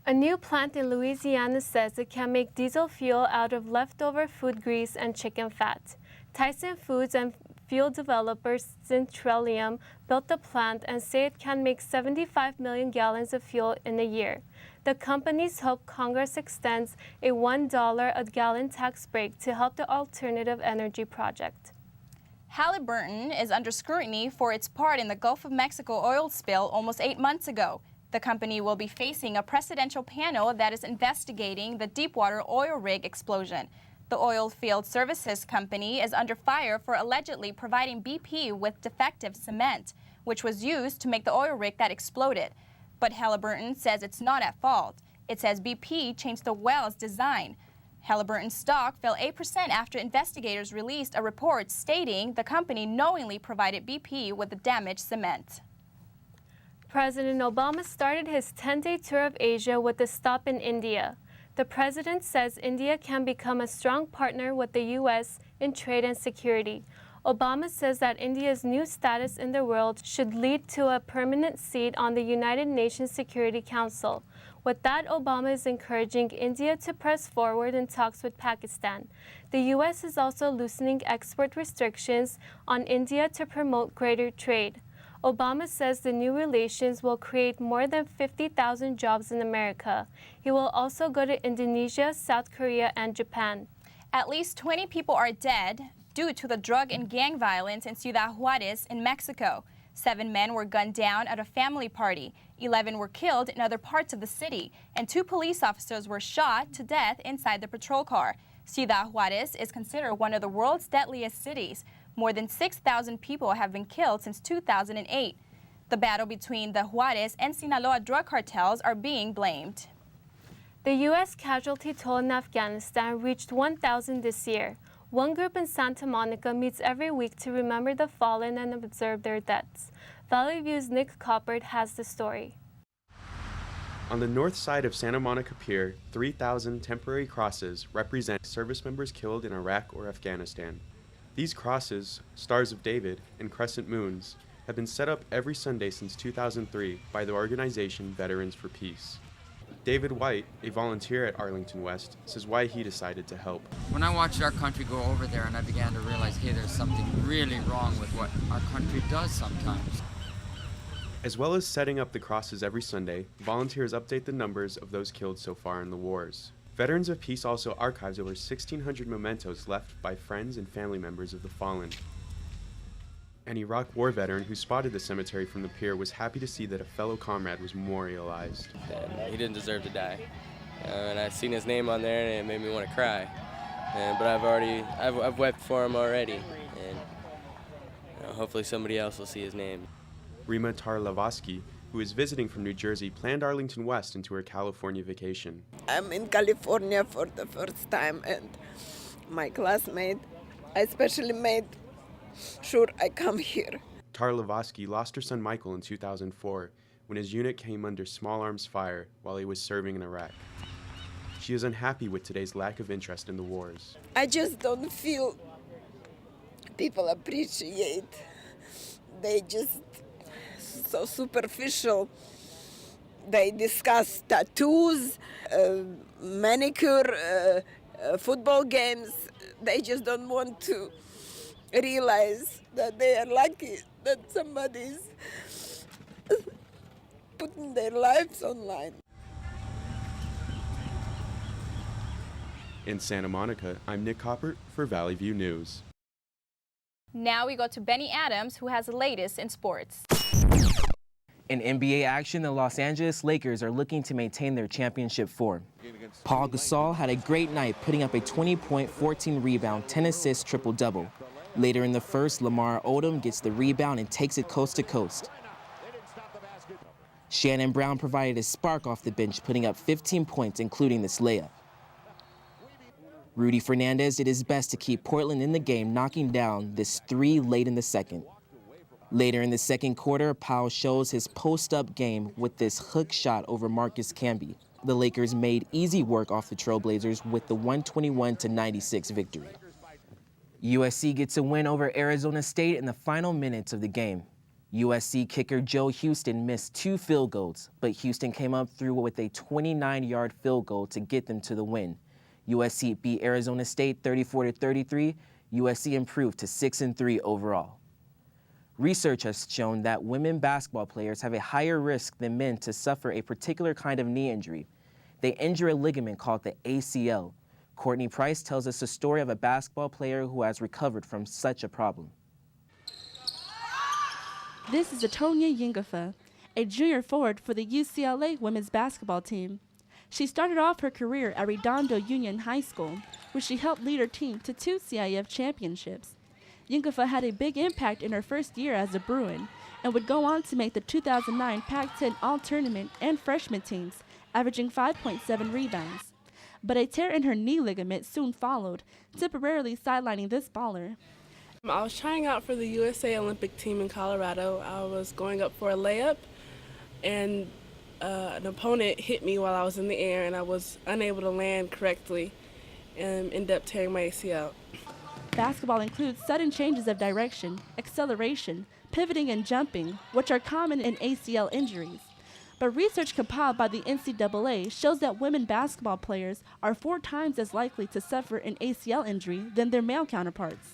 A new plant in Louisiana says it can make diesel fuel out of leftover food grease and chicken fat. Tyson Foods and fuel developer Centralium built the plant and say it can make 75 million gallons of fuel in a year. The companies hope Congress extends a $1 a gallon tax break to help the alternative energy project. Halliburton is under scrutiny for its part in the Gulf of Mexico oil spill almost 8 months ago. The company will be facing a presidential panel that is investigating the deepwater oil rig explosion. The oil field services company is under fire for allegedly providing BP with defective cement, which was used to make the oil rig that exploded. But Halliburton says it's not at fault. It says BP changed the well's design. Halliburton's stock fell 8% after investigators released a report stating the company knowingly provided BP with the damaged cement. President Obama started his 10-day tour of Asia with a stop in India. The president says India can become a strong partner with the U.S. in trade and security. Obama says that India's new status in the world should lead to a permanent seat on the United Nations Security Council. With that, Obama is encouraging India to press forward in talks with Pakistan. The U.S. is also loosening export restrictions on India to promote greater trade. Obama says the new relations will create more than 50,000 jobs in America. He will also go to Indonesia, South Korea, and Japan. At least 20 people are dead due to the drug and gang violence in Ciudad Juarez in Mexico. 7 men were gunned down at a family party. 11 were killed in other parts of the city, and 2 police officers were shot to death inside the patrol car. Ciudad Juarez is considered one of the world's deadliest cities. More than 6,000 people have been killed since 2008. The battle between the Juarez and Sinaloa drug cartels are being blamed. The U.S. casualty toll in Afghanistan reached 1,000 this year. One group in Santa Monica meets every week to remember the fallen and observe their deaths. Valley View's Nick Coppert has the story. On the north side of Santa Monica Pier, 3,000 temporary crosses represent service members killed in Iraq or Afghanistan. These crosses, Stars of David and Crescent Moons, have been set up every Sunday since 2003 by the organization Veterans for Peace. David White, a volunteer at Arlington West, says why he decided to help. When I watched our country go over there and I began to realize, hey, there's something really wrong with what our country does sometimes. As well as setting up the crosses every Sunday, volunteers update the numbers of those killed so far in the wars. Veterans of Peace also archives over 1,600 mementos left by friends and family members of the fallen. An Iraq war veteran who spotted the cemetery from the pier was happy to see that a fellow comrade was memorialized. He didn't deserve to die. And I've seen his name on there and it made me want to cry. But I've wept for him already. And hopefully somebody else will see his name. Rima Tarlavsky, who is visiting from New Jersey, planned Arlington West into her California vacation. I'm in California for the first time, and my classmate, I especially made sure I come here. Tarlavsky lost her son Michael in 2004 when his unit came under small arms fire while he was serving in Iraq. She is unhappy with today's lack of interest in the wars. I just don't feel people appreciate. They just so superficial. They discuss tattoos, manicure, football games. They just don't want to realize that they are lucky that somebody's putting their lives online. In Santa Monica, I'm Nick Coppert for Valley View News. Now we go to Benny Adams, who has the latest in sports. In NBA action, the Los Angeles Lakers are looking to maintain their championship form. Paul Gasol had a great night, putting up a 20-point, 14-rebound, 10-assist triple-double. Later in the first, Lamar Odom gets the rebound and takes it coast to coast. Shannon Brown provided a spark off the bench, putting up 15 points, including this layup. Rudy Fernandez did his best to keep Portland in the game, knocking down this 3 late in the second. Later in the second quarter, Powell shows his post-up game with this hook shot over Marcus Camby. The Lakers made easy work off the Trailblazers with the 121-96 victory. USC gets a win over Arizona State in the final minutes of the game. USC kicker Joe Houston missed 2 field goals, but Houston came up through with a 29-yard field goal to get them to the win. USC beat Arizona State 34-33. USC improved to 6-3 overall. Research has shown that women basketball players have a higher risk than men to suffer a particular kind of knee injury. They injure a ligament called the ACL. Courtney Price tells us the story of a basketball player who has recovered from such a problem. This is Atonia Yingafa, a junior forward for the UCLA women's basketball team. She started off her career at Redondo Union High School, where she helped lead her team to 2 CIF championships. Yingafa had a big impact in her first year as a Bruin and would go on to make the 2009 Pac-10 All-Tournament and freshman teams, averaging 5.7 rebounds. But a tear in her knee ligament soon followed, temporarily sidelining this baller. I was trying out for the USA Olympic team in Colorado. I was going up for a layup, and an opponent hit me while I was in the air, and I was unable to land correctly and ended up tearing my ACL. Basketball includes sudden changes of direction, acceleration, pivoting, and jumping, which are common in ACL injuries. But research compiled by the NCAA shows that women basketball players are 4 times as likely to suffer an ACL injury than their male counterparts.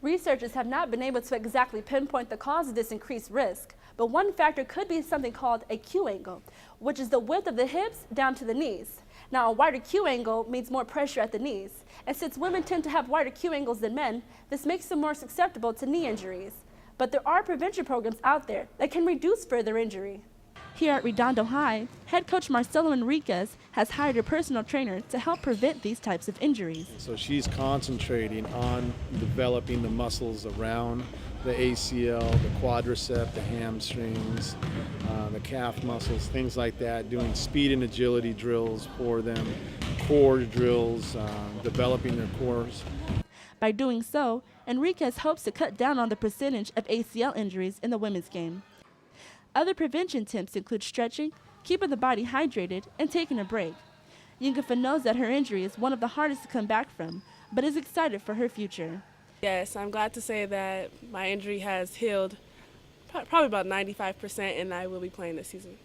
Researchers have not been able to exactly pinpoint the cause of this increased risk, but one factor could be something called a Q angle, which is the width of the hips down to the knees. Now, a wider Q angle means more pressure at the knees, and since women tend to have wider Q angles than men, this makes them more susceptible to knee injuries. But there are prevention programs out there that can reduce further injury. Here at Redondo High, head coach Marcelo Enriquez has hired a personal trainer to help prevent these types of injuries. So she's concentrating on developing the muscles around the ACL, the quadricep, the hamstrings, the calf muscles, things like that, doing speed and agility drills for them, core drills, developing their cores. By doing so, Enriquez hopes to cut down on the percentage of ACL injuries in the women's game. Other prevention tips include stretching, keeping the body hydrated, and taking a break. Yingafa knows that her injury is one of the hardest to come back from, but is excited for her future. Yes, I'm glad to say that my injury has healed probably about 95%, and I will be playing this season.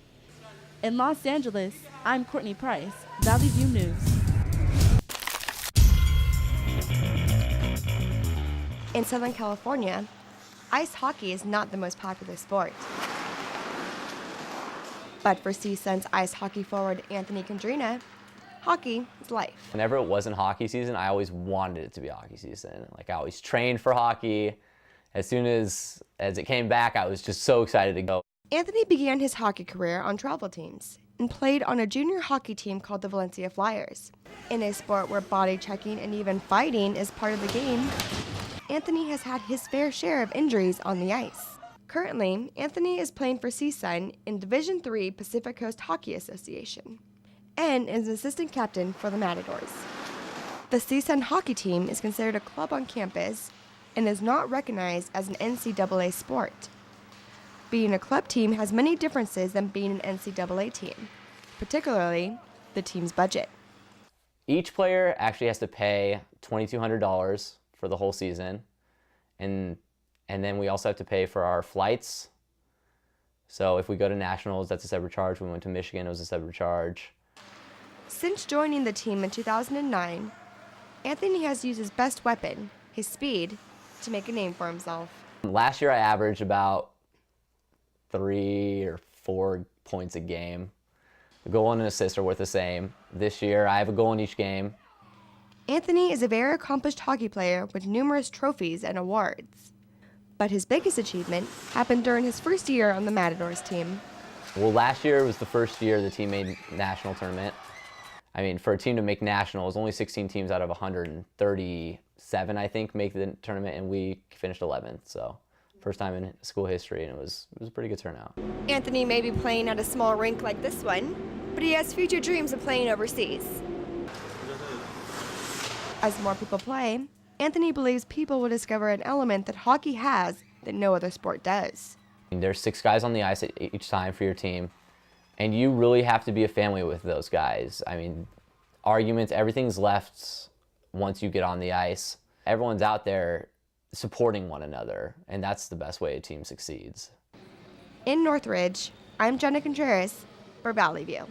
In Los Angeles, I'm Courtney Price, Valley View News. In Southern California, ice hockey is not the most popular sport. But for CSUN's ice hockey forward Anthony Condrina, hockey is life. Whenever it wasn't hockey season, I always wanted it to be hockey season. Like, I always trained for hockey. As soon as it came back, I was just so excited to go. Anthony began his hockey career on travel teams and played on a junior hockey team called the Valencia Flyers. In a sport where body checking and even fighting is part of the game, Anthony has had his fair share of injuries on the ice. Currently, Anthony is playing for CSUN in Division III Pacific Coast Hockey Association and is an assistant captain for the Matadors. The CSUN hockey team is considered a club on campus and is not recognized as an NCAA sport. Being a club team has many differences than being an NCAA team, particularly the team's budget. Each player actually has to pay $2,200 for the whole season, and then we also have to pay for our flights. So if we go to nationals, that's a separate charge. We went to Michigan, it was a separate charge. Since joining the team in 2009, Anthony has used his best weapon, his speed, to make a name for himself. Last year I averaged about 3 or 4 points a game. A goal and an assist are worth the same. This year I have a goal in each game. Anthony is a very accomplished hockey player with numerous trophies and awards. But his biggest achievement happened during his first year on the Matadors team. Well, last year was the first year the team made national tournament. I mean, for a team to make nationals, only 16 teams out of 137, I think, make the tournament, and we finished 11th. So, first time in school history, and it was a pretty good turnout. Anthony may be playing at a small rink like this one, but he has future dreams of playing overseas. As more people play, Anthony believes people will discover an element that hockey has that no other sport does. There's 6 guys on the ice at each time for your team, and you really have to be a family with those guys. I mean, arguments, everything's left once you get on the ice. Everyone's out there supporting one another, and that's the best way a team succeeds. In Northridge, I'm Jenna Contreras for Valley View.